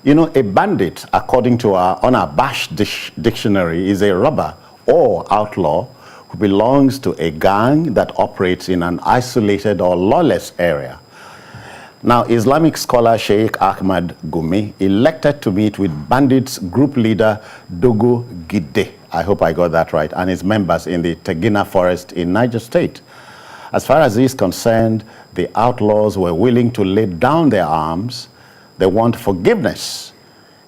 You know, a bandit, according to our unabashed dictionary, is a robber or outlaw who belongs to a gang that operates in an isolated or lawless area. Now, Islamic scholar Sheikh Ahmad Gumi elected to meet with bandits group leader Dogo Gide, I hope I got that right, and his members in the Tegina forest in Niger State. As far as he is concerned, the outlaws were willing to lay down their arms. They want forgiveness.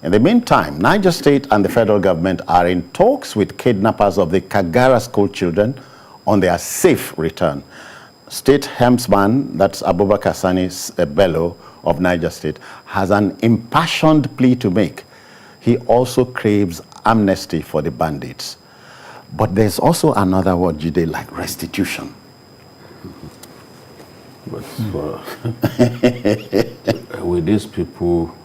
In the meantime, Niger State and the federal government are in talks with kidnappers of the Kagara school children on their safe return. State helmsman, that's Abubakar Sani Bello of Niger State, has an impassioned plea to make. He also craves amnesty for the bandits. But there's also another word, Jide, like restitution. But with these people,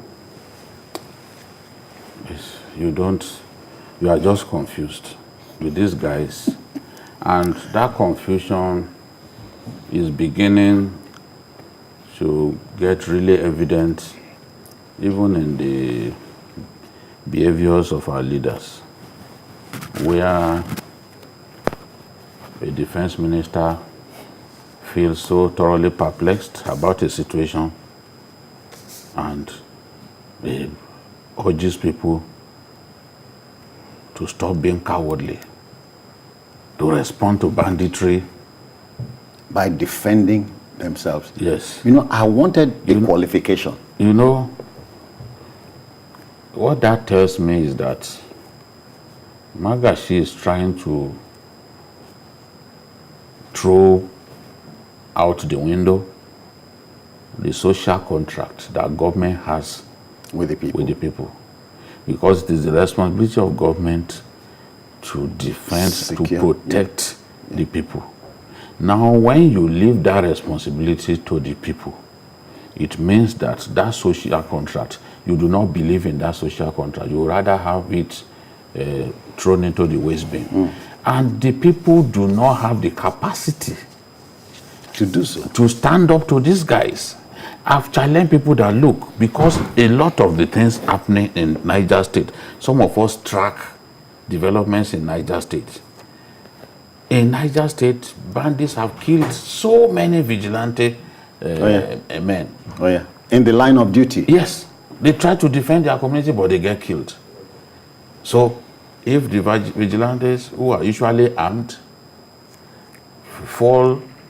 you are just confused with these guys. And that confusion is beginning to get really evident even in the behaviors of our leaders, where a defense minister feels so thoroughly perplexed about a situation and urges people to stop being cowardly, to respond to banditry by defending themselves. Yes. You know, I wanted a qualification. You know, what that tells me is that Magashi is trying to throw out the window the social contract that government has with the people. Because it is the responsibility of government to defend, to protect the people. Now, when you leave that responsibility to the people, it means that that social contract, you do not believe in that social contract. You rather have it thrown into the waste bin. And the people do not have the capacity to do so, to stand up to these guys. I've challenged people that look, because a lot of the things happening in Niger State, some of us track developments in Niger State. In Niger State, bandits have killed so many vigilante men. Oh yeah, in the line of duty. Yes, they try to defend their community, but they get killed. So, if the vigilantes, who are usually armed,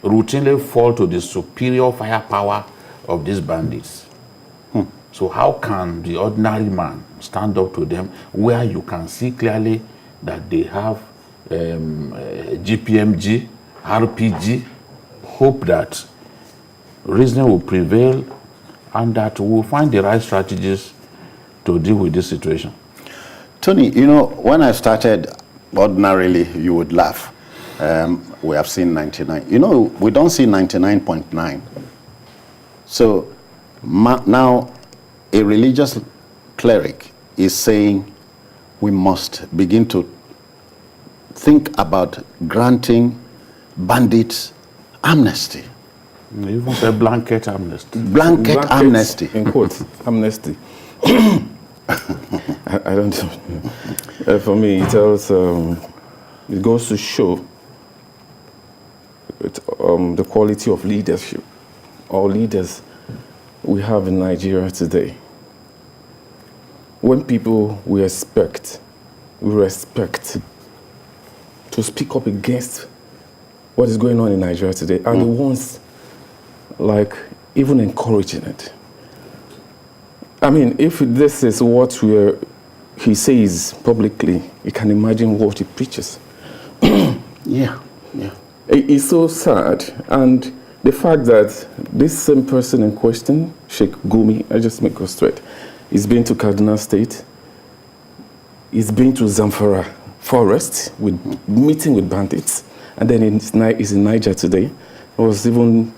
routinely fall to the superior firepower of these bandits, so how can the ordinary man stand up to them, where you can see clearly that they have GPMG, RPG, hope that reasoning will prevail and that we'll find the right strategies to deal with this situation? Tony, you know, when I started, ordinarily you would laugh. We have seen 99. You know, we don't see 99.9. So now a religious cleric is saying we must begin to think about granting bandits amnesty. Even say blanket amnesty. Blanket amnesty. In quotes, amnesty. I don't know. For me, it tells, it goes to show the quality of leadership or leaders we have in Nigeria today. When people we respect to speak up against what is going on in Nigeria today are the ones like even encouraging it. I mean, if this is what he says publicly, you can imagine what he preaches. Yeah. It's so sad. And the fact that this same person in question, Sheikh Gumi, I just make it straight, he's been to Kaduna State, he's been to Zamfara Forest, meeting with bandits, and then he's in Niger today. I was even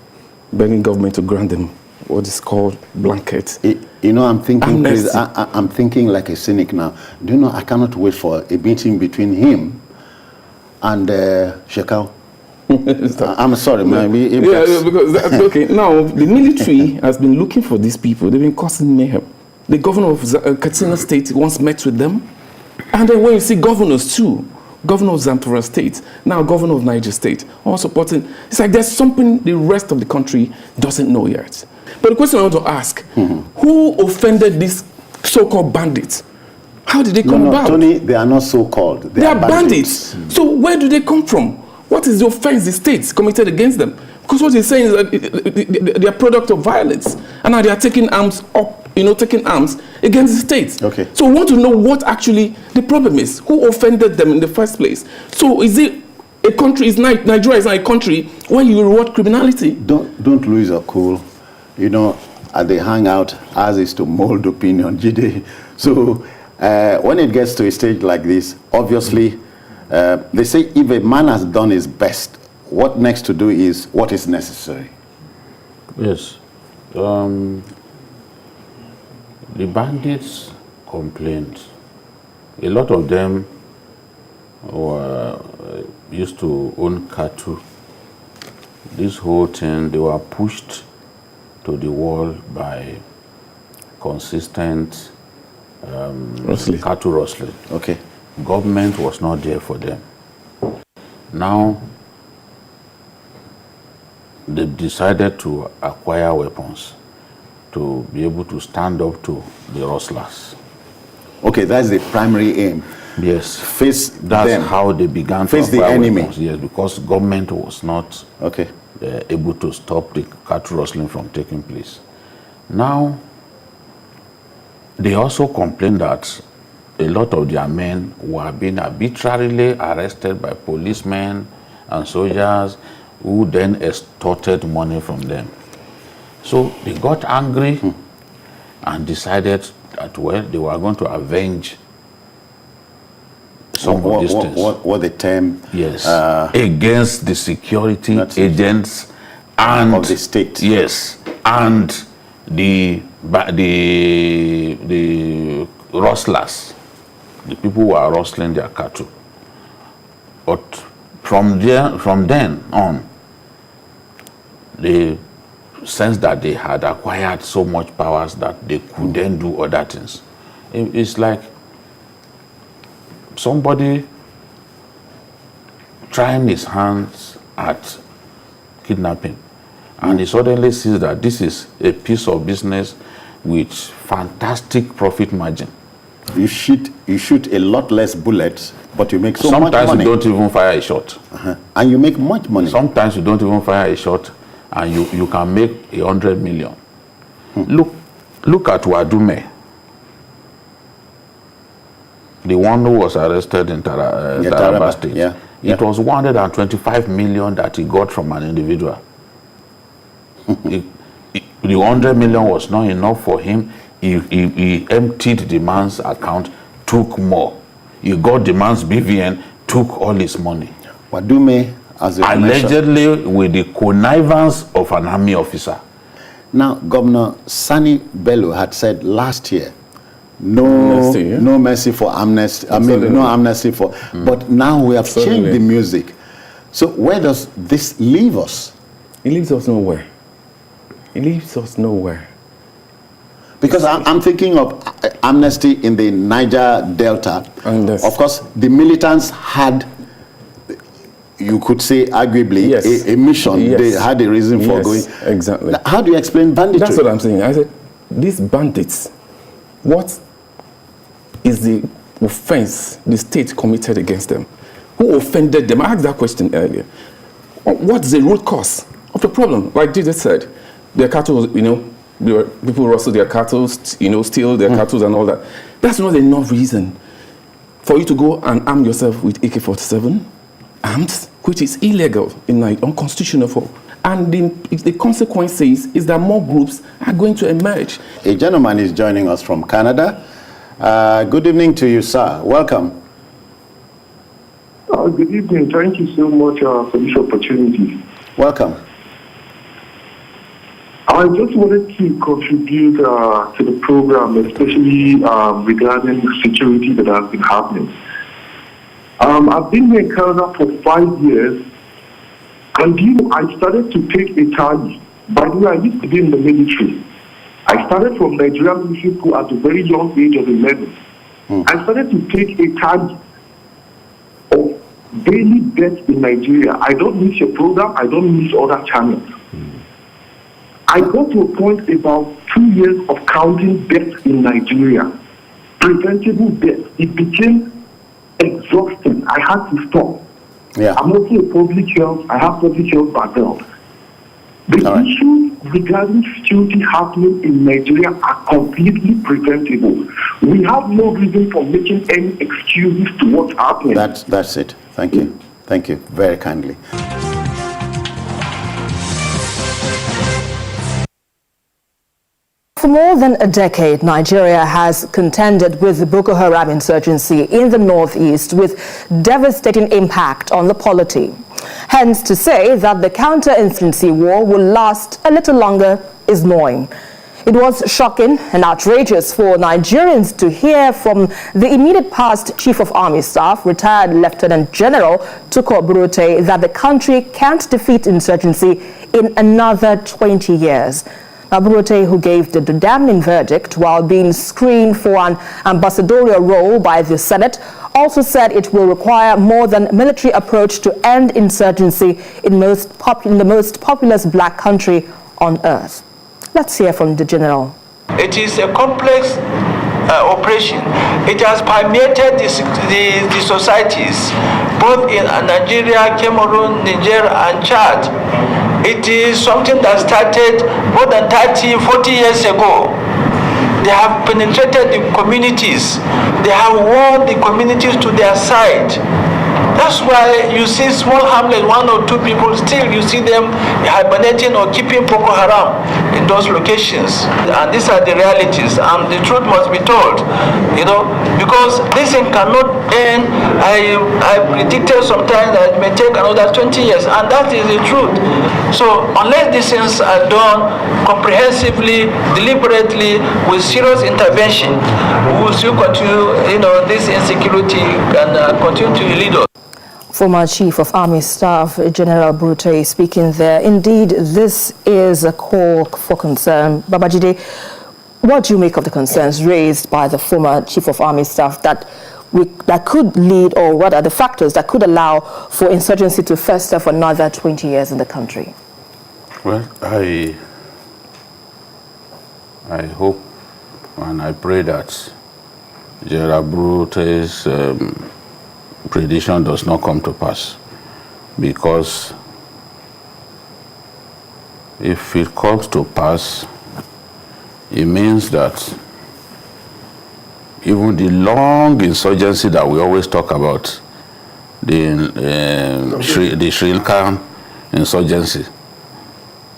begging government to grant them what is called blanket. You know, I'm thinking I'm thinking like a cynic now. Do you know, I cannot wait for a meeting between him and Shekau. I'm sorry, man. Yeah, because that's okay. Now, the military has been looking for these people. They've been causing mayhem. The governor of Katsina State once met with them. And then when you see governors too, governor of Zamfara State, now governor of Niger State, all supporting, it's like there's something the rest of the country doesn't know yet. But the question I want to ask, who offended these so-called bandits? How did they come about? Tony, they are not so-called. They are bandits. So where do they come from? What is the offense the states committed against them? Because what he's saying is that they are product of violence. And now they are taking arms up, taking arms against the states. Okay. So we want to know what actually the problem is. Who offended them in the first place? So is it a country, Nigeria is not a country where you reward criminality? Don't lose your cool. At the Hangout, ours is to mold opinion, Jide. So when it gets to a stage like this, obviously, they say if a man has done his best, what next to do is what is necessary. Yes. The bandits complained. A lot of them used to own cattle. This whole thing, they were pushed to the wall by consistent cattle rustling. Okay. Government was not there for them. Now, they've decided to acquire weapons to be able to stand up to the rustlers. Okay, that's the primary aim. Yes. Face That's them. how they began to face the acquire enemy. weapons. Yes, because government was not able to stop the cattle rustling from taking place. Now, they also complained that a lot of their men were being arbitrarily arrested by policemen and soldiers who then extorted money from them. So they got angry and decided that, well, they were going to avenge some of these things. What the term? Yes, against the security agents and of the state. Yes, and the rustlers, the people who are rustling their cattle. But from then on, they sensed that they had acquired so much powers that they could then do other things. It's like somebody trying his hands at kidnapping, and he suddenly sees that this is a piece of business with fantastic profit margin. You shoot a lot less bullets, but you make so much money. Sometimes you don't even fire a shot. And you make much money. Sometimes you don't even fire a shot, and you can make 100 million. Look at Wadume, the one who was arrested in Taraba State. Yeah. It was 125 million that he got from an individual. The 100 million was not enough for him. He emptied the man's account, took more. He got the man's BVN, took all his money. Wadume, as a allegedly with the connivance of an army officer. Now, Governor Sani Bello had said last year, no mercy for amnesty. I mean, no amnesty for. But now we have changed the music. So where does this leave us? It leaves us nowhere. It leaves us nowhere. Because I'm thinking of amnesty in the Niger Delta. Of course, the militants had, you could say, arguably, a mission. Yes. They had a reason for going. Exactly. Now, how do you explain banditry? That's what I'm saying. I said, these bandits, what is the offense the state committed against them? Who offended them? I asked that question earlier. What's the root cause of the problem? Like Jesus said, their cattle, people rustle their cattle, steal their cattle and all that. That's not enough reason for you to go and arm yourself with AK-47 arms, which is illegal in unconstitutional form. And the consequence is that more groups are going to emerge. A gentleman is joining us from Canada. Good evening to you, sir. Welcome. Good evening. Thank you so much for this opportunity. Welcome. I just wanted to contribute to the program, especially regarding the security that has been happening. I've been here in Canada for 5 years, and I started to take a tally. By the way, I used to be in the military. I started from Nigerian military school at a very young age of 11. I started to take a charge of daily deaths in Nigeria. I don't miss your program. I don't miss other channels. I got to a point about 2 years of counting deaths in Nigeria, preventable deaths. It became exhausting. I had to stop. Yeah. I'm also a public health. I have public health background. The issues regarding security happening in Nigeria are completely preventable. We have no reason for making any excuses to what's happening. That's it. Thank you. Thank you very kindly. For more than a decade, Nigeria has contended with the Boko Haram insurgency in the northeast with devastating impact on the polity. Hence, to say that the counterinsurgency war will last a little longer is knowing. It was shocking and outrageous for Nigerians to hear from the immediate past Chief of Army Staff, retired Lieutenant General Tukur Buratai, that the country can't defeat insurgency in another 20 years. Now, Buratai, who gave the damning verdict while being screened for an ambassadorial role by the Senate, also said it will require more than military approach to end insurgency in the most populous black country on earth. Let's hear from the general. It is a complex operation. It has permeated the societies, both in Nigeria, Cameroon, Niger, and Chad. It is something that started more than 30, 40 years ago. They have penetrated the communities. They have won the communities to their side. That's why you see small hamlet, 1 or 2 people, still you see them hibernating or keeping Boko Haram in those locations. And these are the realities, and the truth must be told, because this thing cannot end. I predicted sometimes that it may take another 20 years, and that is the truth. So unless these things are done comprehensively, deliberately, with serious intervention, we will still continue, this insecurity can continue to lead us. Former Chief of Army Staff General Buratai speaking there. Indeed, this is a call for concern. Babajide, what do you make of the concerns raised by the former Chief of Army Staff that could lead, or what are the factors that could allow for insurgency to fester for another 20 years in the country? Well, I hope and I pray that General Buratai's prediction does not come to pass, because if it comes to pass, it means that even the long insurgency that we always talk about, the Sri Lankan insurgency,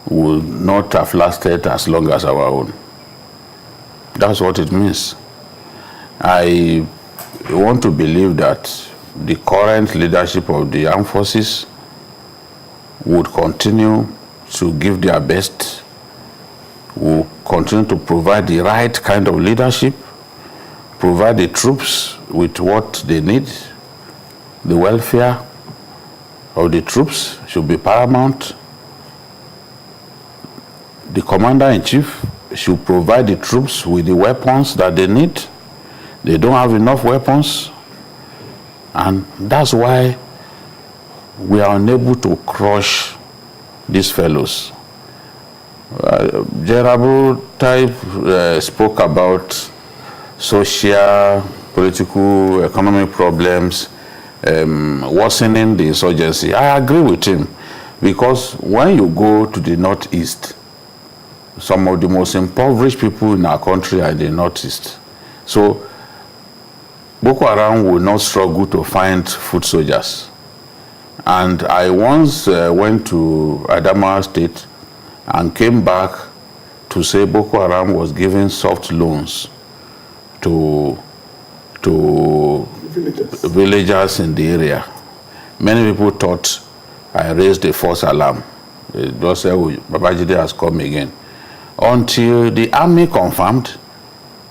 will not have lasted as long as our own. That's what it means. I want to believe that the current leadership of the armed forces would continue to give their best, will continue to provide the right kind of leadership, provide the troops with what they need. The welfare of the troops should be paramount. The commander-in-chief should provide the troops with the weapons that they need. They don't have enough weapons. And that's why we are unable to crush these fellows. General Buratai spoke about social, political, economic problems worsening the insurgency. I agree with him, because when you go to the northeast, some of the most impoverished people in our country are in the northeast. So Boko Haram will not struggle to find foot soldiers. And I once went to Adamawa State and came back to say Boko Haram was giving soft loans to villagers in the area. Many people thought I raised a false alarm. They just said, Babajide has come again. Until the army confirmed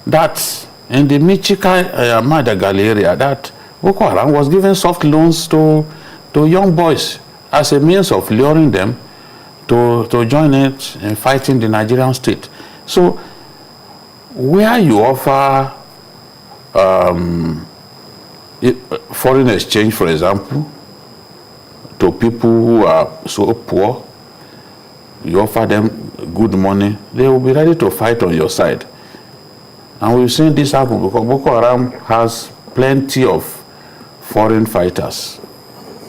that in the Michika Madagali area, that Boko Haram was giving soft loans to young boys as a means of luring them to join it in fighting the Nigerian state. So where you offer foreign exchange, for example, to people who are so poor, you offer them good money, they will be ready to fight on your side. And we've seen this happen because Boko Haram has plenty of foreign fighters.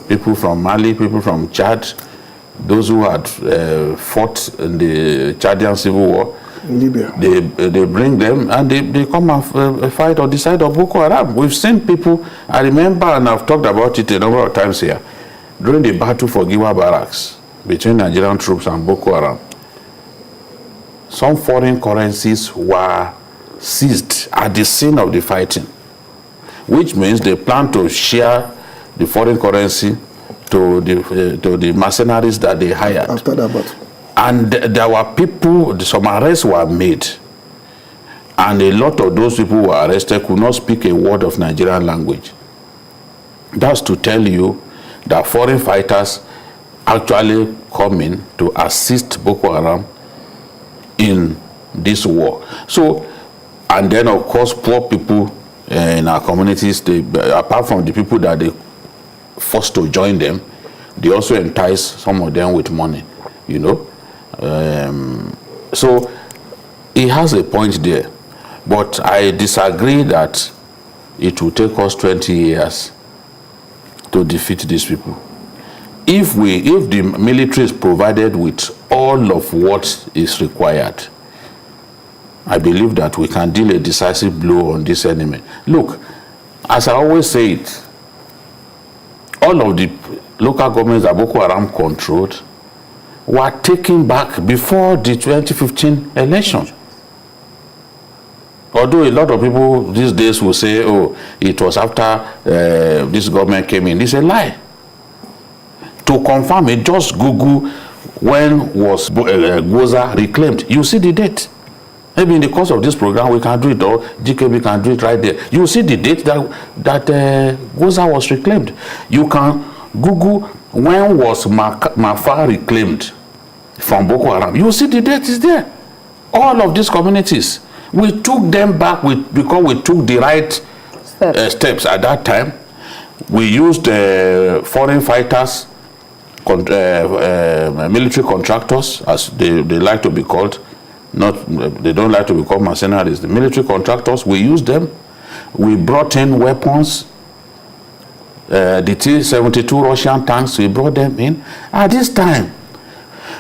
People from Mali, people from Chad, those who had fought in the Chadian civil war. In Libya. They bring them and they come and fight on the side of Boko Haram. We've seen people, I remember, and I've talked about it a number of times here, during the battle for Giwa Barracks between Nigerian troops and Boko Haram, some foreign currencies were seized at the scene of the fighting, which means they plan to share the foreign currency to the mercenaries that they hired. After that battle. And there were people, some arrests were made, and a lot of those people who were arrested could not speak a word of Nigerian language. That's to tell you that foreign fighters actually come in to assist Boko Haram in this war. So, and then of course poor people in our communities, they, apart from the people that they forced to join them, they also entice some of them with money, you know. So he has a point there, but I disagree that it will take us 20 years to defeat these people. If the military is provided with all of what is required, I believe that we can deal a decisive blow on this enemy. Look, as I always say it, all of the local governments that Boko Haram controlled were taken back before the 2015 election. Although a lot of people these days will say, oh, it was after this government came in. It's a lie. To confirm it, just Google when was Goza reclaimed. You see the date. Maybe in the course of this program we can do it, or GKB can do it right there. You see the date that Goza was reclaimed. You can Google when was Mafa reclaimed from Boko Haram. You see the date is there. All of these communities, we took them back because we took the right steps at that time. We used foreign fighters, military contractors, as they like to be called. They don't like to be called mercenaries. The military contractors, we used them. We brought in weapons. The T-72 Russian tanks, we brought them in. At this time,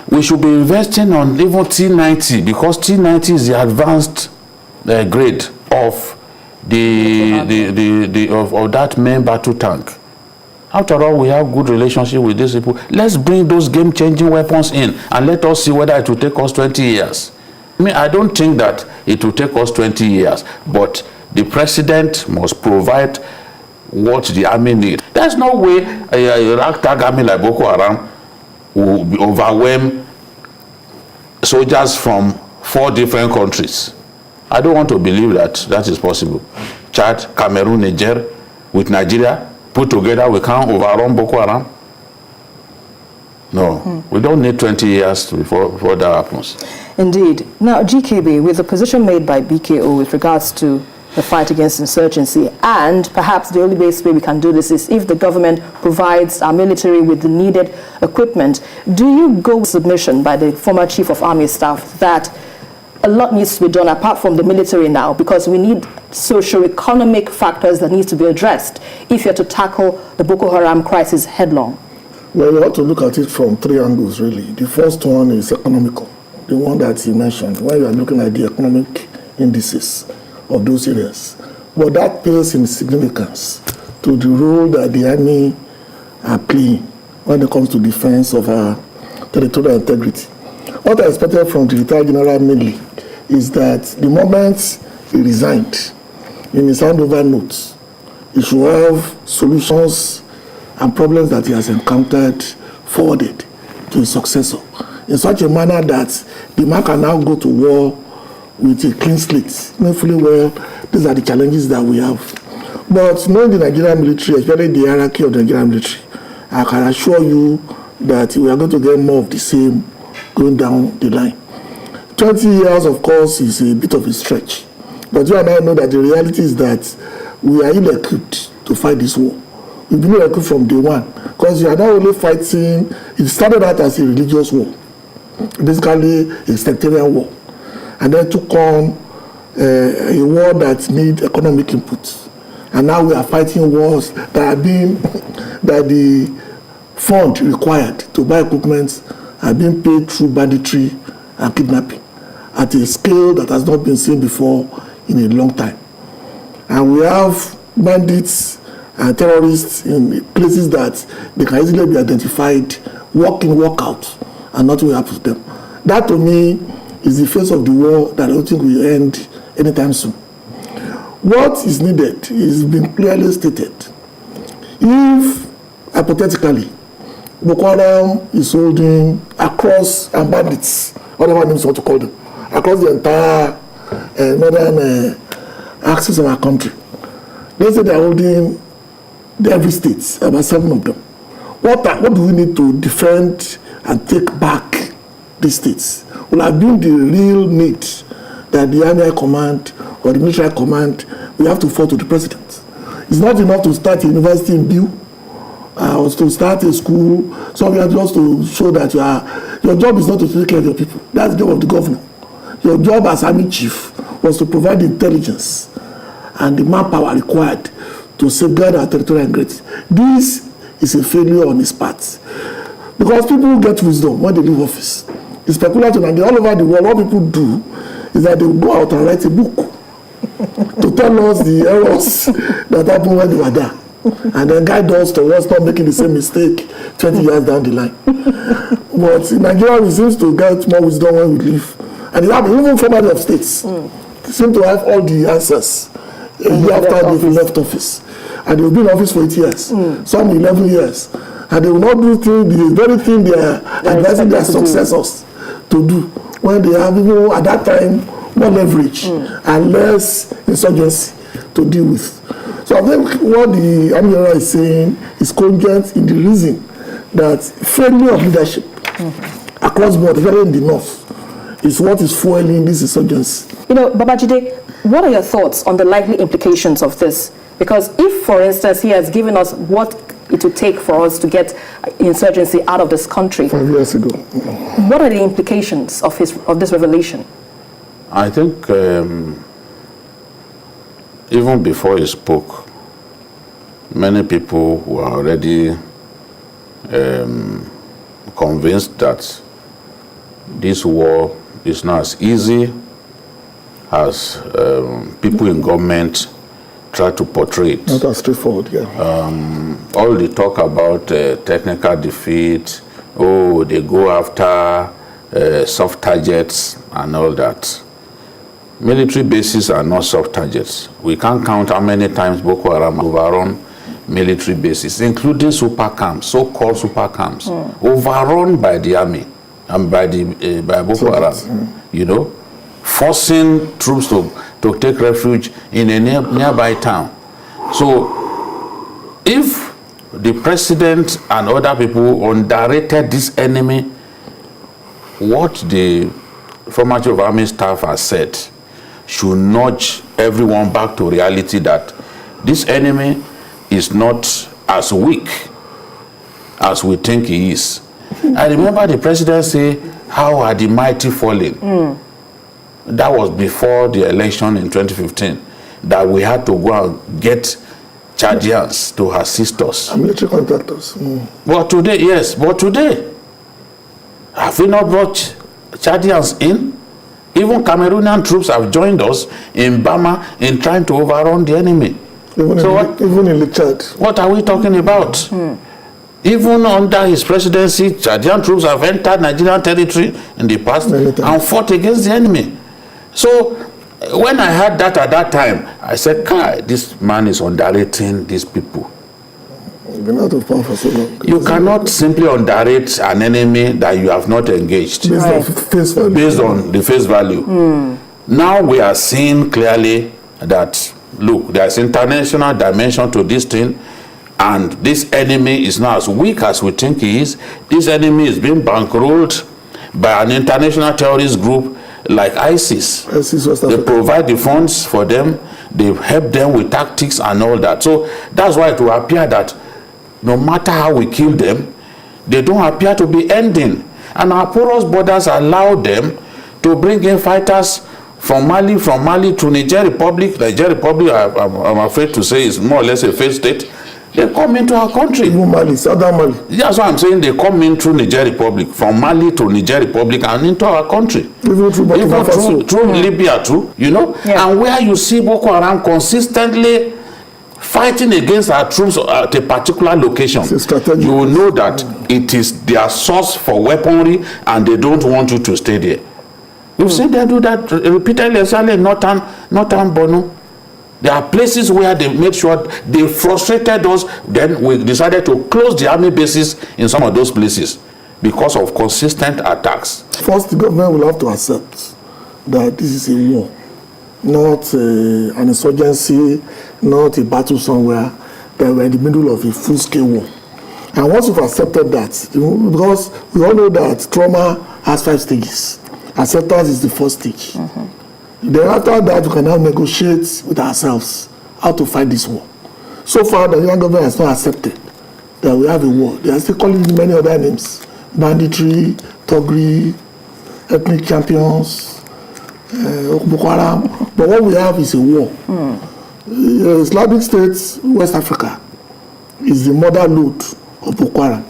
we should be investing on even T-90, because T-90 is the advanced grade of of that main battle tank. After all, we have good relationship with these people. Let's bring those game-changing weapons in and let us see whether it will take us 20 years. I mean, I don't think that it will take us 20 years, but the president must provide what the army needs. There's no way a ragtag army like Boko Haram will overwhelm soldiers from 4 different countries. I don't want to believe that that is possible. Chad, Cameroon, Niger, with Nigeria put together, we can't overrun Boko Haram. No, we don't need 20 years before that happens. Indeed. Now, GKB, with the position made by BKO with regards to the fight against insurgency, and perhaps the only base way we can do this is if the government provides our military with the needed equipment, do you go with submission by the former Chief of Army Staff that a lot needs to be done apart from the military now, because we need socio-economic factors that need to be addressed if you're to tackle the Boko Haram crisis headlong? Well, you have to look at it from 3 angles, really. The first one is economical, the one that you mentioned, when you are looking at the economic indices of those areas. But that pales in significance to the role that the army are playing when it comes to defense of our territorial integrity. What I expected from the retired general mainly is that the moment he resigned, in his handover notes, he should have solutions and problems that he has encountered forwarded to his successor in such a manner that the man can now go to war with a clean slate, knowing fully well these are the challenges that we have. But knowing the Nigerian military, especially the hierarchy of the Nigerian military, I can assure you that we are going to get more of the same going down the line. 20 years, of course, is a bit of a stretch. But you and I know that the reality is that we are ill-equipped to fight this war. We've been ill-equipped from day one, because you are not only fighting, it started out as a religious war, basically a sectarian war, and then took on a war that need economic inputs. And now we are fighting wars that are being, that the fund required to buy equipment are being paid through banditry and kidnapping at a scale that has not been seen before in a long time. And we have bandits and terrorists in places that they can easily be identified, walk in, walk out, and nothing will happen to them. That to me is the face of the war that I don't think will end anytime soon. What is needed is been clearly stated. If, hypothetically, Boko Haram is holding across, and bandits, whatever names you want to call them, across the entire northern axis of our country. Let's say they are holding every state, about 7 of them. What do we need to defend and take back these states? Will have been the real need that the Army Command or the Military Command will have to fall to the President. It's not enough to start a university in Biu, or to start a school, so we have just to show that your job is not to take care of your people. That's the job of the governor. Your job as Army Chief was to provide the intelligence and the manpower required to safeguard our territorial integrity. This is a failure on his part. Because people get wisdom when they leave office. It's peculiar to Nigeria. All over the world, what people do is that they will go out and write a book to tell us the errors that happened when they were there, and then guide us towards not making the same mistake 20 years down the line. But in Nigeria, we seem to get more wisdom when we leave. And it happens, even former head of states seem to have all the answers a year after they've left office. And they will be in office for 8 years, some 11 years. And they will not do the very thing they are advising their successors to do, when they have, even at that time, more leverage and less insurgency to deal with. So I think what the Army is saying is congruent in the reason that failure of leadership across board, especially in the north, is what is fueling this insurgency. You know, Babajide, what are your thoughts on the likely implications of this? Because if, for instance, he has given us what it would take for us to get insurgency out of this country 5 years ago, what are the implications of this revelation? I think even before he spoke, many people were already convinced that this war is not as easy as people in government try to portray it. not as straightforward, yeah. All the talk about technical defeat, they go after soft targets and all that. Military bases are not soft targets. We can't count how many times Boko Haram overrun military bases, including super camps, so-called super camps, overrun by the army and by Boko Haram, you know, forcing troops to take refuge in a nearby town. So if the president and other people underrated this enemy, what the former Chief of Army Staff has said should nudge everyone back to reality that this enemy is not as weak as we think he is. I remember the president say, "How are the mighty falling?" That was before the election in 2015, that we had to go and get Chadians to assist us. Military contractors. But today, yes, but today, have we not brought Chadians in? Even Cameroonian troops have joined us in Bama in trying to overrun the enemy. Even in the Chad. What are we talking about? Even under his presidency, Chadian troops have entered Nigerian territory in the past and fought against the enemy. So when I heard that at that time, I said, Kai, this man is underrating these people. Been out of power for so long. You cannot simply underrate an enemy that you have not engaged. Based on face value. Based on the face value. Now we are seeing clearly that, look, there's international dimension to this thing, and this enemy is not as weak as we think he is. This enemy is being bankrolled by an international terrorist group like ISIS. They provide the funds for them, they help them with tactics and all that. So that's why it will appear that no matter how we kill them, they don't appear to be ending. And our porous borders allow them to bring in fighters from Mali to Niger Republic. Niger Republic, I'm afraid to say, is more or less a failed state. They come into our country. Even Mali, Southern Mali. That's what I'm saying. They come in through Niger Republic, from Mali to Niger Republic and into our country. Even through Libya too, you know. Yeah. And where you see Boko Haram consistently fighting against our troops at a particular location, you will know that it is their source for weaponry and they don't want you to stay there. You've seen them do that repeatedly, especially in Northern Borno. There are places where they made sure they frustrated us. Then we decided to close the army bases in some of those places because of consistent attacks. First, the government will have to accept that this is a war, not an insurgency, not a battle somewhere, that we're in the middle of a full-scale war. And once you've accepted that, because we all know that trauma has 5 stages. Acceptance is the first stage. Then after that, we can now negotiate with ourselves how to fight this war. So far, the Nigerian government has not accepted that we have a war. They are still calling it many other names: banditry, thuggery, ethnic champions, Boko Haram. But what we have is a war. Islamic State, West Africa, is the mother lode of Boko Haram.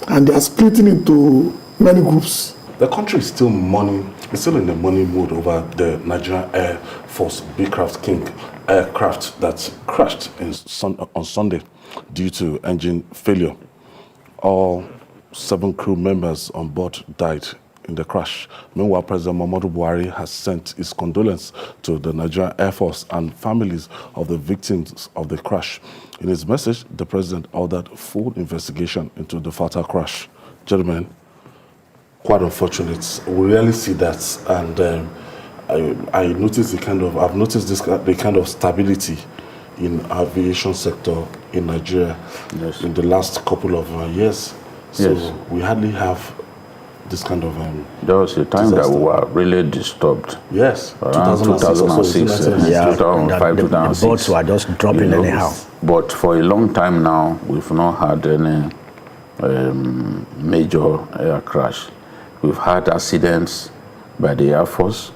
And they are splitting into many groups. The country is still in the money mood over the Nigerian Air Force Beechcraft King aircraft that crashed on Sunday due to engine failure. All 7 crew members on board died in the crash. Meanwhile, President Muhammadu Buhari has sent his condolences to the Nigerian Air Force and families of the victims of the crash. In his message, the president ordered full investigation into the fatal crash. Gentlemen, quite unfortunate. We rarely see that, and I noticed I've noticed the kind of stability in aviation sector in Nigeria in the last couple of years. So we hardly have this kind of there was a time disaster. That we were really disturbed. Yes, around 2006, 2005, 2006. The boats were just dropping anyhow. But for a long time now, we've not had any major air crash. We've had accidents by the Air Force.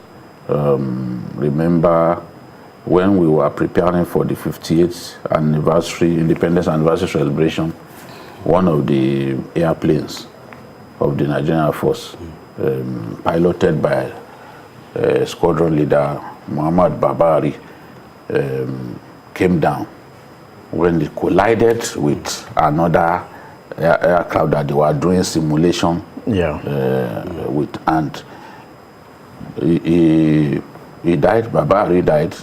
Remember when we were preparing for the 58th Independence Anniversary celebration, one of the airplanes of the Nigerian Air Force, piloted by squadron leader Muhammad Babari, came down when it collided with another aircraft that they were doing simulation with, and he died. Babari died.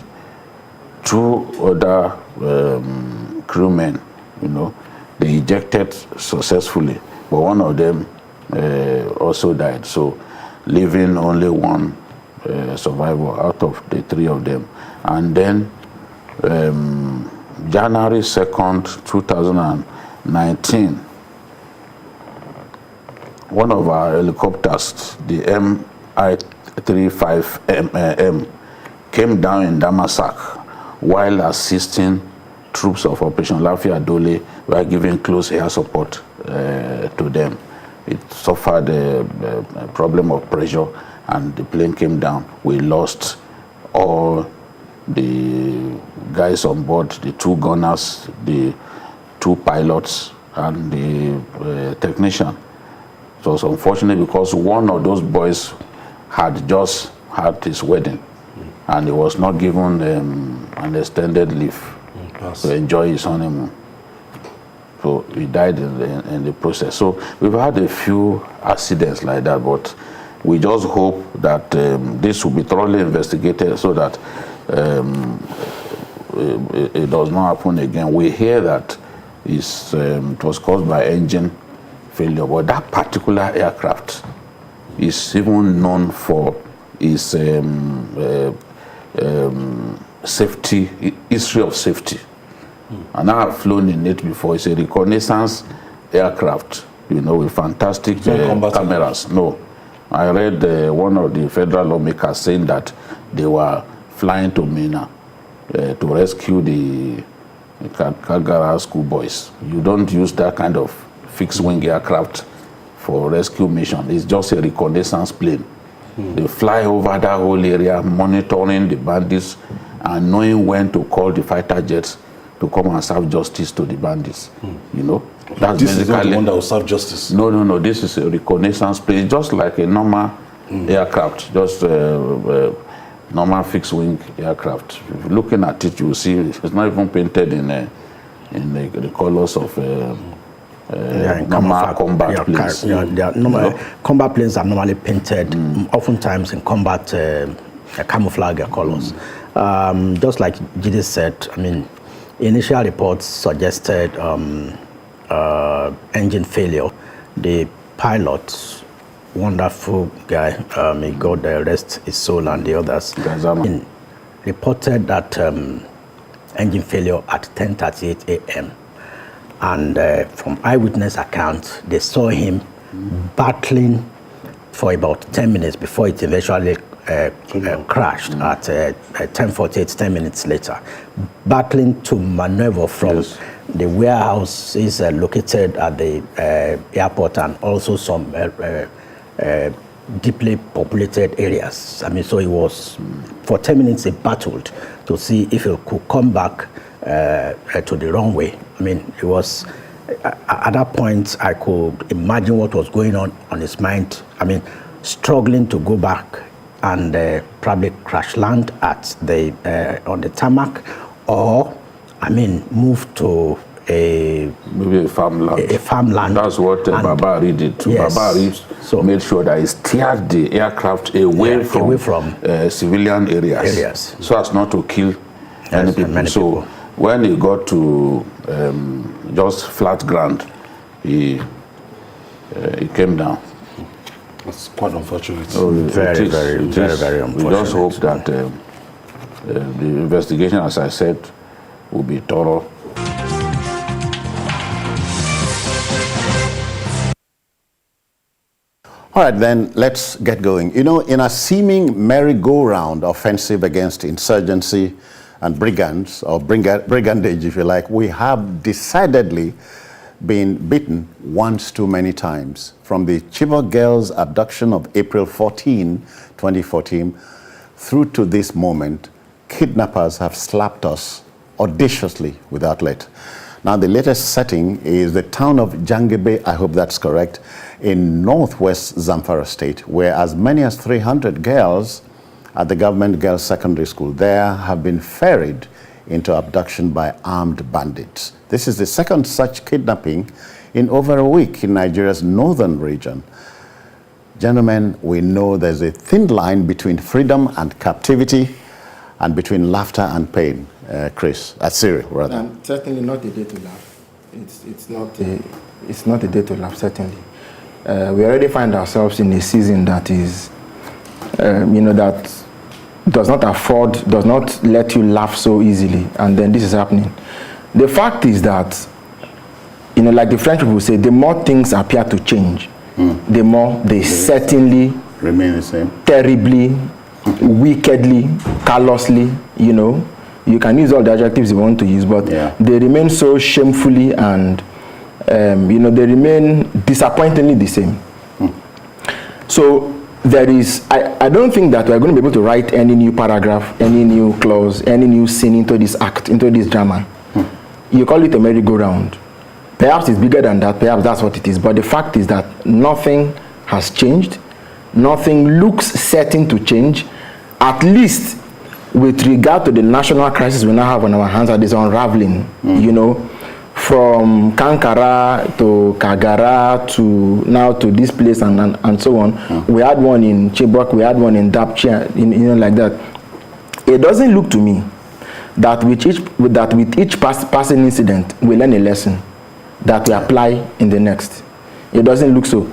2 other crewmen, they ejected successfully, but one of them also died. So, leaving only 1 survivor out of the 3 of them. And then January 2nd, 2019, one of our helicopters, the Mi-35M, came down in Damasak while assisting troops of Operation Lafia Dole by giving close air support to them. It suffered a problem of pressure and the plane came down. We lost all the guys on board, the 2 gunners, the 2 pilots, and the technician. It was unfortunate because one of those boys had just had his wedding and he was not given an extended leave to enjoy his honeymoon. So he died in the process. So we've had a few accidents like that, but we just hope that this will be thoroughly investigated so that it does not happen again. We hear that it was caused by engine failure, but that particular aircraft is even known for its safety, history of safety. And I have flown in it before. It's a reconnaissance aircraft, with fantastic cameras. No, I read one of the federal lawmakers saying that they were flying to Mina to rescue the Kagara schoolboys. You don't use that kind of fixed-wing aircraft for rescue mission. It's just a reconnaissance plane. They fly over that whole area, monitoring the bandits and knowing when to call the fighter jets to come and serve justice to the bandits. You know, that's this is not the one that will serve justice. No. This is a reconnaissance plane, just like a normal aircraft, just normal fixed-wing aircraft. If you're looking at it, you will see it's not even painted in the colors of normal combat planes. Combat planes are normally painted, oftentimes in combat camouflage colors. Just like Jide said, I mean, initial reports suggested engine failure. The pilot, wonderful guy, may God rest his soul, and the others, reported that engine failure at 10:38 a.m. And from eyewitness accounts, they saw him battling for about 10 minutes before it eventually crashed at 10:48, 10 minutes later, battling to maneuver from the warehouses located at the airport and also some deeply populated areas. I mean, so he was, for 10 minutes, he battled to see if he could come back to the runway. I mean, it was, at that point, I could imagine what was going on his mind. I mean, struggling to go back and probably crash land at the on the tarmac, or I mean, move to maybe a farmland. That's what Babari did too. Yes. Babari made sure that he steered the aircraft away from civilian areas, so as not to kill any people. When he got to just flat ground, he came down. That's quite unfortunate. Oh, very unfortunate. We just hope that the investigation, as I said, will be thorough. All right, then let's get going. You know, in a seeming merry-go-round offensive against insurgency and brigands, or brigandage, if you like, we have decidedly been beaten once too many times. From the Chibok girls' abduction of April 14, 2014, through to this moment, kidnappers have slapped us audaciously without let. Now, the latest setting is the town of Jangebe, I hope that's correct, in northwest Zamfara state, where as many as 300 girls at the government girls' secondary school there have been ferried into abduction by armed bandits. This is the second such kidnapping in over a week in Nigeria's northern region. Gentlemen, we know there's a thin line between freedom and captivity and between laughter and pain. Chris, Cyril, rather. Certainly not a day to laugh. It's not a day to laugh, certainly. We already find ourselves in a season that is, that does not let you laugh so easily, and then this is happening. The fact is that, like the French people say, the more things appear to change, the more they certainly remain the same. Terribly, wickedly, callously, you can use all the adjectives you want to use, but they remain so shamefully and, they remain disappointingly the same. So there is, I don't think that we're going to be able to write any new paragraph, any new clause, any new scene into this act, into this drama. You call it a merry-go-round. Perhaps it's bigger than that, perhaps that's what it is, but the fact is that nothing has changed. Nothing looks certain to change, at least with regard to the national crisis we now have on our hands that is unraveling, from Kankara to Kagara to now to this place and so on. We had one in Chibok, we had one in Dapchi, like that. It doesn't look to me that with each passing incident we learn a lesson that we apply in the next. It doesn't look so.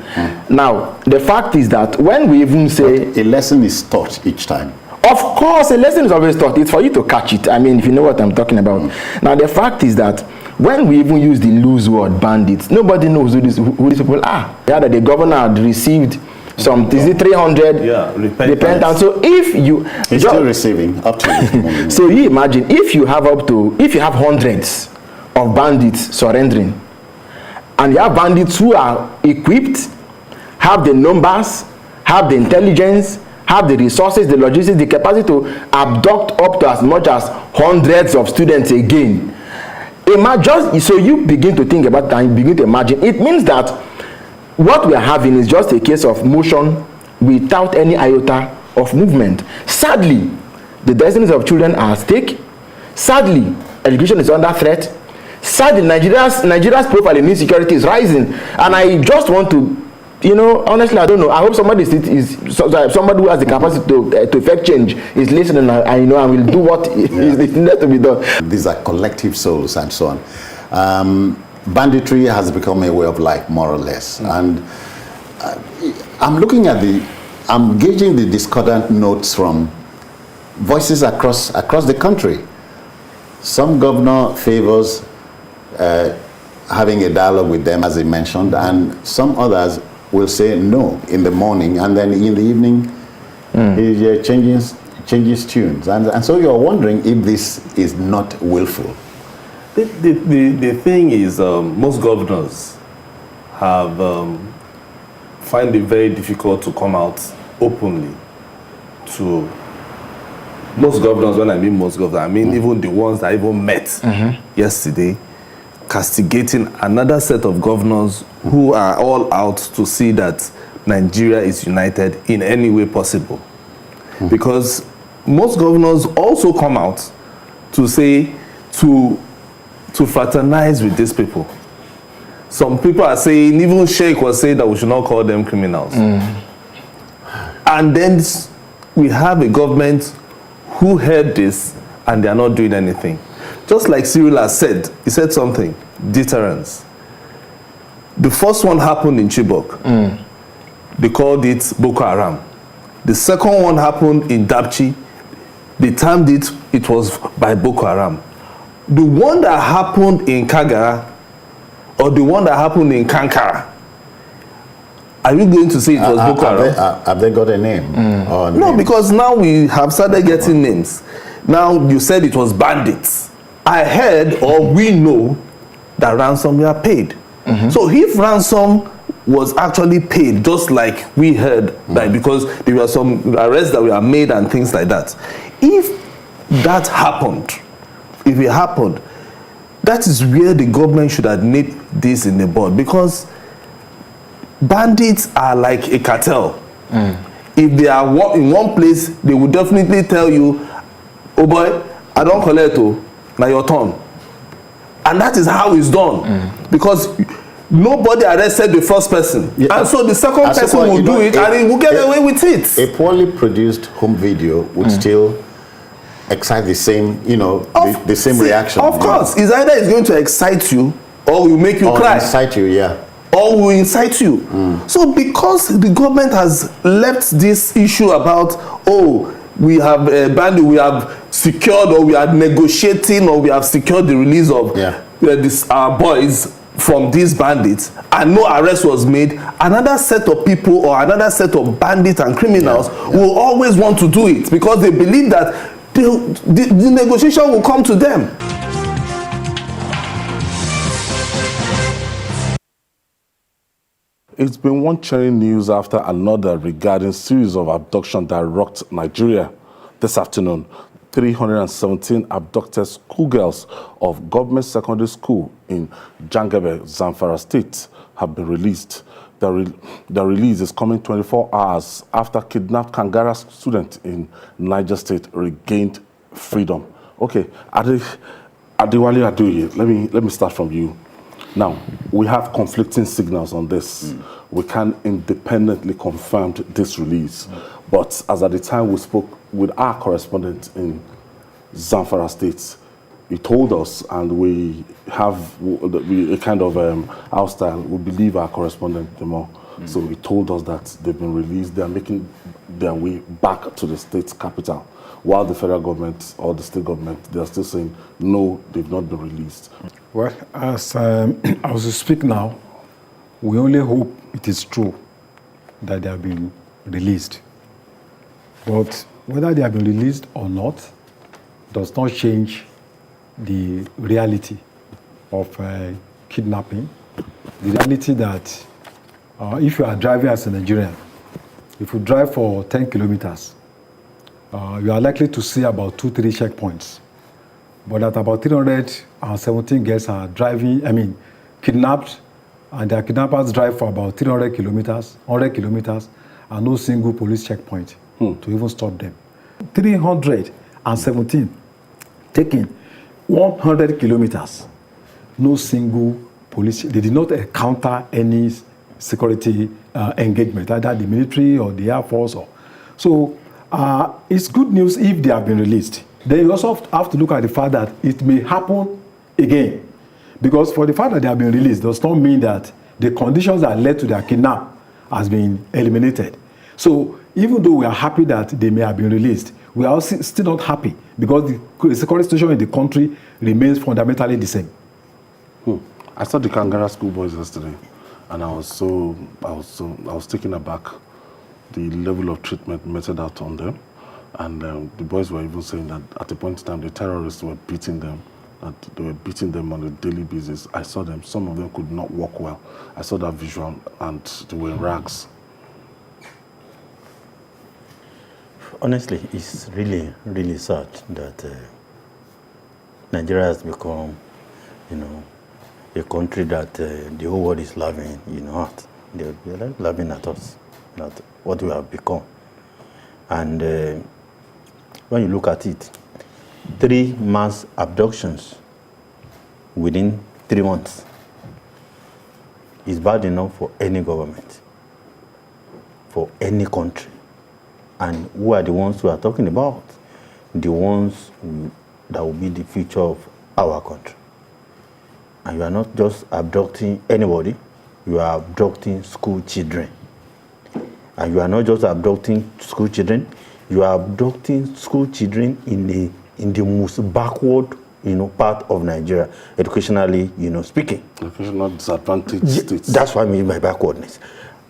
Now, the fact is that when we even say... But a lesson is taught each time. Of course, a lesson is always taught. It's for you to catch it. I mean, if you know what I'm talking about. Now, the fact is that when we even use the loose word bandits, nobody knows who these people are. Yeah, that the governor had received some is it 300 repentance. So if you he's still receiving up to this moment. So you imagine if you have hundreds of bandits surrendering, and you have bandits who are equipped, have the numbers, have the intelligence, have the resources, the logistics, the capacity to abduct up to as much as hundreds of students again. So you begin to think about that and you begin to imagine. It means that what we are having is just a case of motion without any iota of movement. Sadly, the destinies of children are at stake. Sadly, education is under threat. Sadly, Nigeria's profile in insecurity is rising. And I just want to, honestly, I don't know. I hope somebody who has the capacity to effect change is listening and will do what is needed to be done. These are collective souls and so on. Banditry has become a way of life, more or less. And I'm gauging the discordant notes from voices across the country. Some governor favors having a dialogue with them, as he mentioned, and some others will say no in the morning, and then in the evening he changes tunes. And so you're wondering if this is not willful. The thing is, most governors have find it very difficult to come out openly to most governors. When I mean most governors, I mean even the ones that even met yesterday, castigating another set of governors who are all out to see that Nigeria is united in any way possible. Because most governors also come out to say, to fraternize with these people. Some people are saying, even Sheikh was saying that we should not call them criminals. And then we have a government who heard this and they are not doing anything. Just like Cyril has said, he said something, deterrence. The first one happened in Chibok. They called it Boko Haram. The second one happened in Dapchi. They termed it was by Boko Haram. The one that happened in Kagara, or the one that happened in Kankara, are you going to say it was Boko Haram? Have they got a name? No, because now we have started getting names. Now you said it was bandits. I heard, or we know, that ransom were paid. So if ransom was actually paid, just like we heard, like, because there were some arrests that were made and things like that. If that happened, if it happened, that is where the government should have nipped this in the bud, because bandits are like a cartel. If they are in one place, they will definitely tell you, oh boy, I don't collect, now your turn. And that is how it's done. Because nobody arrested the first person. And so the second person will do it and he will get away with it. A poorly produced home video would still excite the same, the same reaction. Of course. It's either it's going to excite you or will make you cry. Incite you, yeah. Or will incite you. So because the government has left this issue about, we have bandit, we have secured, or we are negotiating, or we have secured the release of our boys from these bandits, and no arrest was made, another set of people or another set of bandits and criminals will always want to do it, because they believe that the negotiation will come to them. It's been one chilling news after another regarding series of abductions that rocked Nigeria. This afternoon, 317 abducted schoolgirls of government secondary school in Jangebe, Zamfara State have been released. The release is coming 24 hours after kidnapped Kangara student in Niger State regained freedom. Okay, Adewale Adoye, let me start from you. Now, we have conflicting signals on this. We can't independently confirm this release. But as at the time we spoke with our correspondent in Zamfara State, he told us, and we have a kind of our style, we believe our correspondent the more. So he told us that they've been released, they're making their way back to the state capital, while the federal government or the state government, they're still saying, no, they've not been released. Well, as we speak now, we only hope it is true. that they have been released. But whether they have been released or not does not change the reality of kidnapping. The reality that if you are driving as a Nigerian, if you drive for 10 kilometers, you are likely to see about 2-3 checkpoints. But at about 317 girls are kidnapped, and their kidnappers drive for about 300 kilometers, 100 kilometers, and no single police checkpoint to even stop them. 317 taking 100 kilometers, no single police. They did not encounter any security engagement, either the military or the Air Force. So it's good news if they have been released. Then you also have to look at the fact that it may happen again. Because for the fact that they have been released does not mean that the conditions that led to their kidnap has been eliminated. So even though we are happy that they may have been released, we are also still not happy because the security situation in the country remains fundamentally the same. I saw the Kangara schoolboys yesterday, and I was taken aback. The level of treatment meted out on them, and the boys were even saying that at a point in time the terrorists were beating them, that they were beating them on a daily basis. I saw them; some of them could not walk well. I saw that visual, and they were in rags. Honestly, it's really, really sad that Nigeria has become, a country that the whole world is laughing, at. They're laughing at us, at what we have become. And when you look at it, 3 mass abductions within 3 months is bad enough for any government, for any country. And who are the ones we are talking about? The ones that will be the future of our country. And you are not just abducting anybody, you are abducting school children. And you are not just abducting school children, you are abducting school children in the most backward part of Nigeria, educationally speaking. Educational disadvantaged states. That's what I mean by backwardness.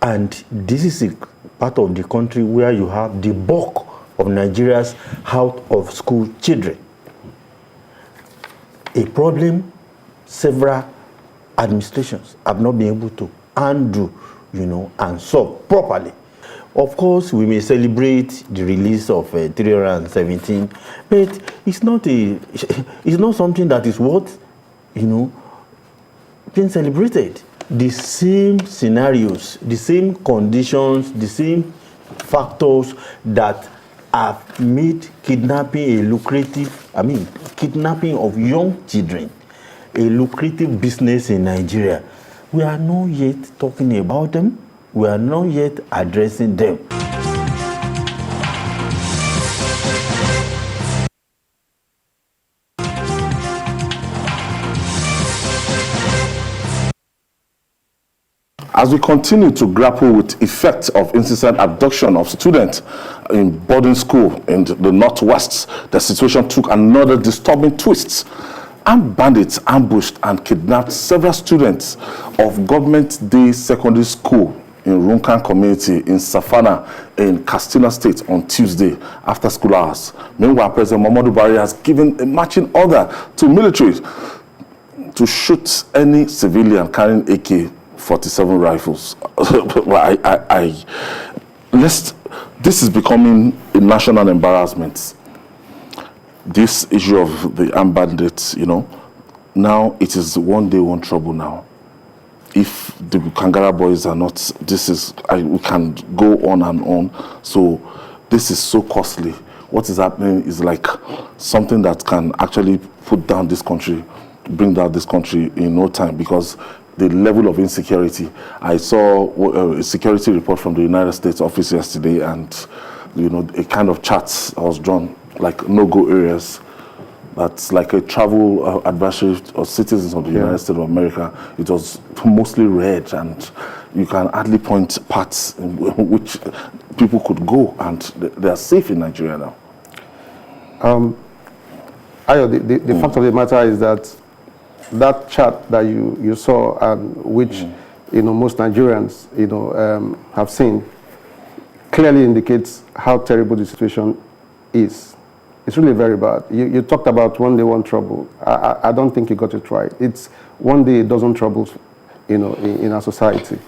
And this is a part of the country where you have the bulk of Nigeria's out of school children. A problem several administrations have not been able to undo, and solve properly. Of course, we may celebrate the release of 317, but it's not something that is worth, being celebrated. The same scenarios, the same conditions, the same factors that have made kidnapping kidnapping of young children a lucrative business in Nigeria. We are not yet talking about them. We are not yet addressing them. As we continue to grapple with effects of incessant abduction of students in boarding school in the Northwest, the situation took another disturbing twist. Armed bandits ambushed and kidnapped several students of Government Day Secondary School in Runkan community in Safana in Katsina State on Tuesday after school hours. Meanwhile, President Muhammadu Buhari has given a marching order to military to shoot any civilian carrying AK-47 rifles. This is becoming a national embarrassment. This issue of the armed bandits, now it is one day, one trouble now. If the Kangara boys are not, we can go on and on. So this is so costly. What is happening is like something that can actually put down this country, bring down this country in no time, because the level of insecurity. I saw a security report from the United States office yesterday, and a kind of chart was drawn, like no-go areas. That's like a travel advisory of citizens of the United States of America. It was mostly red, and you can hardly point parts in which people could go, and they are safe in Nigeria now. The fact of the matter is that chart that you saw, and which most Nigerians have seen, clearly indicates how terrible the situation is. It's really very bad. You talked about one day, one trouble. I don't think you got it right. It's one day, a dozen troubles, in our society.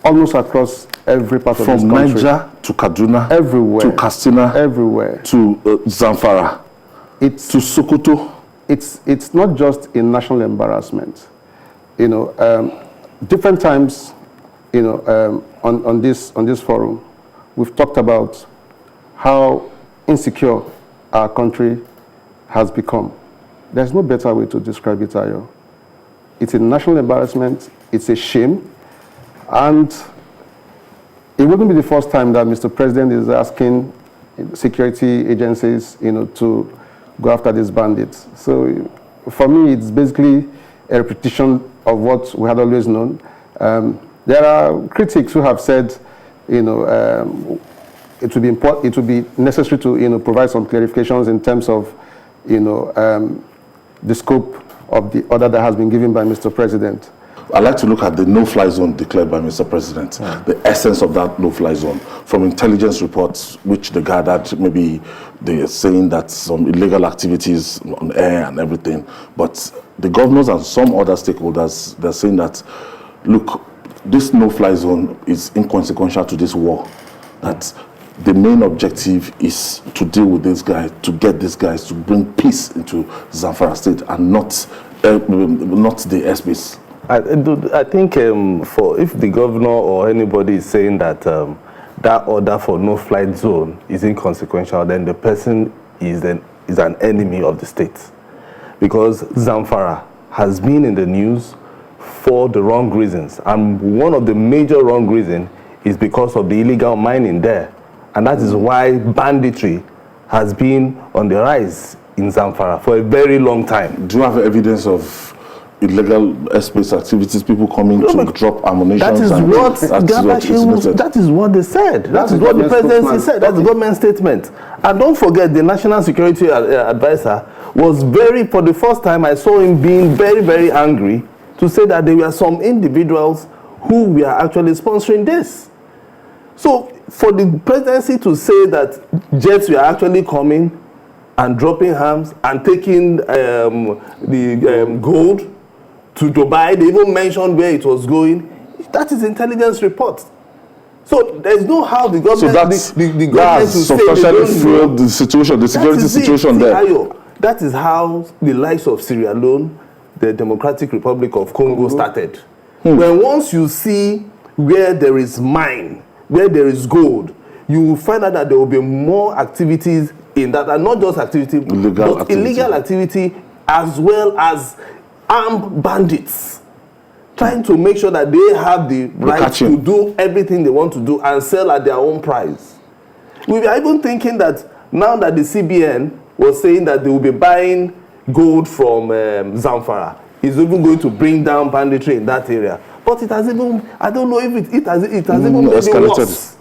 Almost across every part of this country. From Niger to Kaduna, everywhere, to Katsina, everywhere, to Zamfara, to Sokoto. It's not just a national embarrassment. Different times, on this forum, we've talked about how insecure our country has become. There's no better way to describe it, Ayo. It's a national embarrassment. It's a shame. And it wouldn't be the first time that Mr. President is asking security agencies, to go after these bandits. So for me, it's basically a repetition of what we had always known. There are critics who have said, it would be necessary to, provide some clarifications in terms of, the scope of the order that has been given by Mr. President. I'd like to look at the no-fly zone declared by Mr. President, the essence of that no-fly zone. From intelligence reports, which they gathered, maybe they're saying that some illegal activities on air and everything, but the governors and some other stakeholders, they're saying that, look, this no-fly zone is inconsequential to this war, that the main objective is to deal with these guys, to get these guys to bring peace into Zamfara state and not the airspace. I think if the governor or anybody is saying that that order for no-flight zone is inconsequential, then the person is an enemy of the state. Because Zamfara has been in the news for the wrong reasons. And one of the major wrong reasons is because of the illegal mining there. And that is why banditry has been on the rise in Zamfara for a very long time. Do you have evidence of illegal airspace activities, people coming to drop ammunition? That is what they said. That is what the presidency said. That's the government statement. And don't forget, the National Security Advisor was for the first time, I saw him being very, very angry to say that there were some individuals who were actually sponsoring this. So for the presidency to say that jets were actually coming and dropping arms and taking the gold to Dubai, they even mentioned where it was going. That is intelligence report. So there's no how the government, so the government to substantially fuel the situation, the security situation there. That is how the likes of Sierra Leone, the Democratic Republic of Congo started. When once you see where there is mine, where there is gold, you will find out that there will be more activities in that, and not just illegal activity, as well as armed bandits trying to make sure that they have the right to do everything they want to do and sell at their own price. We were even thinking that now that the CBN was saying that they will be buying gold from Zamfara, is even going to bring down banditry in that area. But it has even, I don't know if it has even made it worse.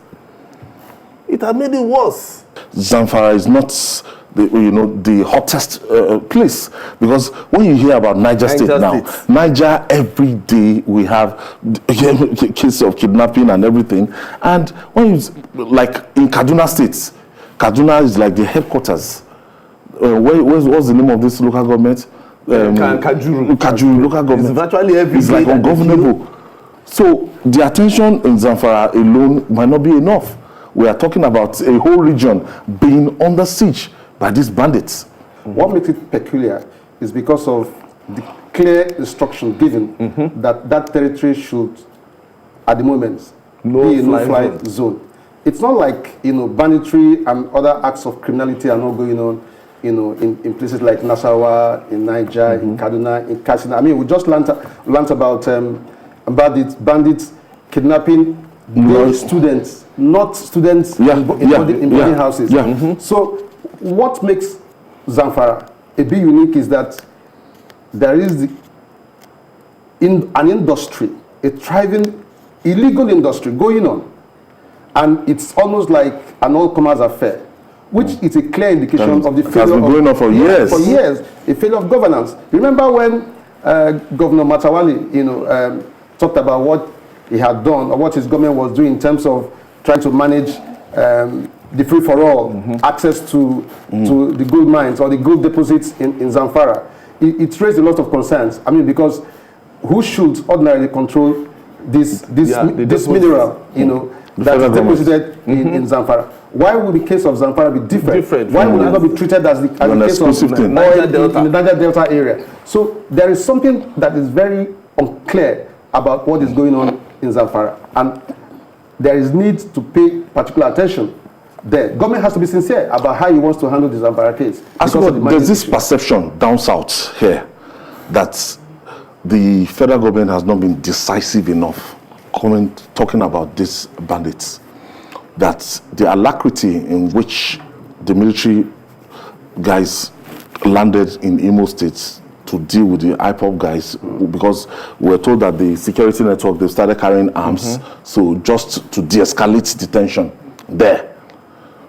It has made it worse. Zamfara is not the hottest place, because when you hear about Niger State now, Niger, every day we have cases of kidnapping and everything. And when you, like in Kaduna State, Kaduna is like the headquarters. What's the name of this local government? Kajuru local government. It's virtually every It's like ungovernable. So the attention in Zamfara alone might not be enough. We are talking about a whole region being under siege by these bandits. What makes it peculiar is because of the clear instruction given that territory should, at the moment, be a no-fly zone. It's not like banditry and other acts of criminality are not going on, in places like Nasarawa, in Niger, in Kaduna, in Katsina. I mean, we just learned about bandits kidnapping students, not students in boarding houses. So what makes Zamfara a bit unique is that there is an industry, a thriving illegal industry going on, and it's almost like an all-comers affair, which is a clear indication of the failure. It has been going on for years. For years, a failure of governance. Remember when Governor Matawali, talked about what he had done or what his government was doing in terms of trying to manage the free-for-all, access to the gold mines or the gold deposits in Zamfara. It raised a lot of concerns. I mean, because who should ordinarily control this mineral, you know, that is deposited in Zamfara? Why would the case of Zamfara be different? Why would it not be treated as the case of oil in the Niger Delta area? So there is something that is very unclear about what is going on in Zamfara, and there is need to pay particular attention there. Government has to be sincere about how he wants to handle the Zamfara case. There's this perception down south here that the federal government has not been decisive enough talking about these bandits, that the alacrity in which the military guys landed in Imo State to deal with the IPOB guys, because we were told that the security network, they started carrying arms, so just to de-escalate the tension there.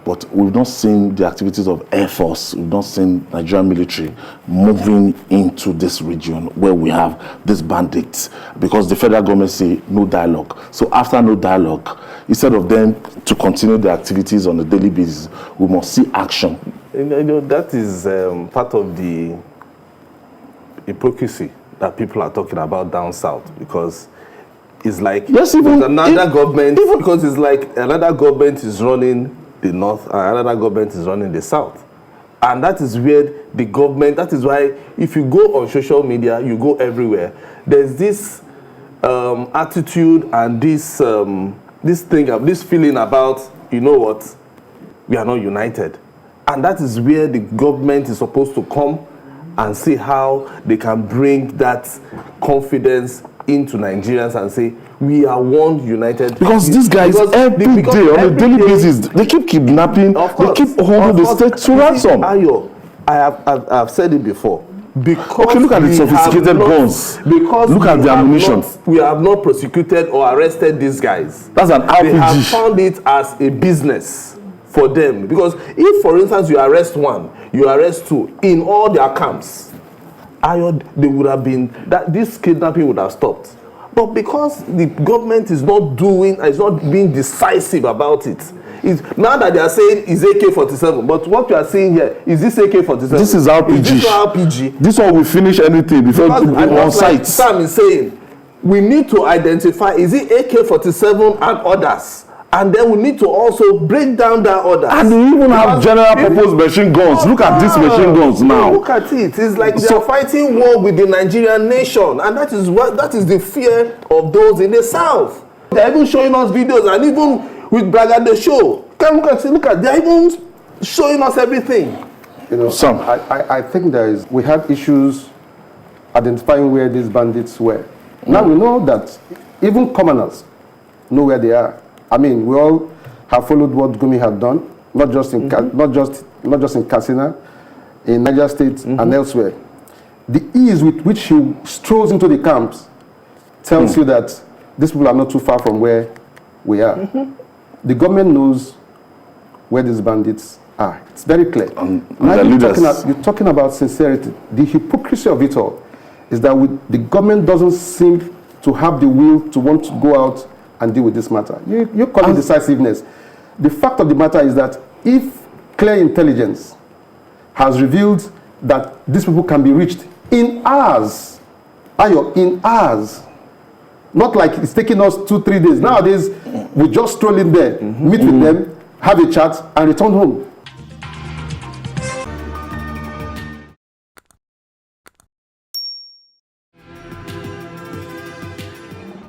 But we've not seen the activities of Air Force, we've not seen Nigerian military moving into this region where we have these bandits, because the federal government say no dialogue. So after no dialogue, instead of them to continue their activities on a daily basis, we must see action. You know, that is part of the hypocrisy that people are talking about down south, because it's like another government is running the north and another government is running the south, and that is where the government, that is why if you go on social media, you go everywhere, there's this attitude and this feeling about, you know what, we are not united, and that is where the government is supposed to come and see how they can bring that confidence into Nigerians and say, we are one united. Because these guys every day on a daily basis, they keep kidnapping, they keep holding the state to ransom. I've said it before. Because okay, look at the sophisticated guns. Because look at the ammunition. We have not prosecuted or arrested these guys. That's an RPG. They have found it as a business for them. Because if, for instance, you arrest one, you arrest two in all their camps, they would have been, this kidnapping would have stopped. But because the government is not being decisive about it, now that they are saying is AK-47, but what you are saying here, is this AK-47? This is RPG. Is this RPG? This one will finish anything before on site. Like Sam is saying, we need to identify, is it AK-47 and others? And then we need to also break down that order. And they even have general purpose machine guns. Look at these machine guns now. Look at it. It's like they are fighting war with the Nigerian nation. And that is the fear of those in the south. They're even showing us videos, and even with Braga the show. Look at, they're even showing us everything. You know, Sam, I think we have issues identifying where these bandits were. Now we know that even commoners know where they are. I mean, we all have followed what Gumi had done, not just in Katsina, in Niger State and elsewhere. The ease with which he strolls into the camps tells you that these people are not too far from where we are. The government knows where these bandits are. It's very clear. Now you're talking about sincerity. The hypocrisy of it all is that the government doesn't seem to have the will to want to go out and deal with this matter. You call it decisiveness. The fact of the matter is that if clear intelligence has revealed that these people can be reached in hours, in hours, not like it's taking us 2-3 days. Nowadays, we just stroll in there, meet with them, have a chat, and return home.